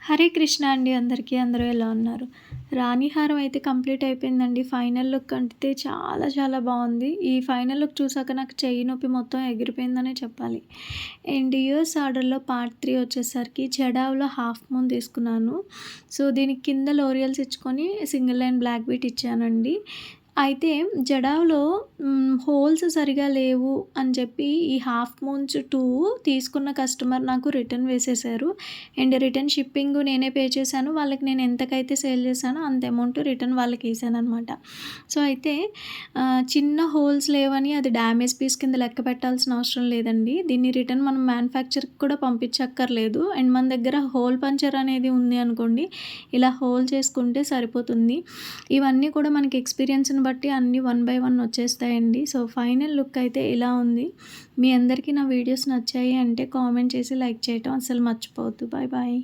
హరే కృష్ణ అండి అందరికీ. అందరూ ఎలా ఉన్నారు? రాణి హారం అయితే కంప్లీట్ అయిపోయిందండి. ఫైనల్ లుక్ అంటే చాలా చాలా బావుంది. ఈ ఫైనల్ లుక్ చూసాక నాకు చెయ్యి నొప్పి మొత్తం ఎగిరిపోయిందనే చెప్పాలి. అండ్ యూఎస్ ఆర్డర్‌లో పార్ట్ 3 వచ్చేసరికి జడావ్‌లో హాఫ్ మూన్ తీసుకున్నాను. సో, దీనికి కింద లోరియల్స్ ఇచ్చుకొని సింగిల్ లైన్ బ్లాక్ బీట్ ఇచ్చానండి. అయితే జడావ్‌లో హోల్స్ సరిగా లేవు అని చెప్పి ఈ హాఫ్ మూన్స్ 2 తీసుకున్న కస్టమర్ నాకు రిటర్న్ వేసేశారు. అండ్ రిటర్న్ షిప్పింగ్ నేనే పే చేశాను. వాళ్ళకి నేను ఎంతకైతే సేల్ చేశానో అంత అమౌంట్ రిటర్న్ వాళ్ళకేసాననమాట. సో, అయితే చిన్న హోల్స్ లేవని అది డ్యామేజ్ పీస్ కింద లెక్క పెట్టాల్సిన అవసరం లేదండి. దీన్ని రిటర్న్ మనం మ్యానుఫ్యాక్చర్‌కి కూడా పంపించక్కర్లేదు. అండ్ మన దగ్గర హోల్ పంచర్ అనేది ఉంది అనుకోండి, ఇలా హోల్ చేసుకుంటే సరిపోతుంది. ఇవన్నీ కూడా మనకి ఎక్స్‌పీరియన్స్‌ని బట్టి అన్నీ వన్ బై వన్ వచ్చేస్తాయండి. సో, ఫైనల్ లుక్ అయితే ఇలా ఉంది. మీ అందరికీ నా వీడియోస్ నచ్చాయి అంటే కామెంట్ చేసి లైక్ చేయటం అస్సలు మర్చిపోవద్దు. Bye bye.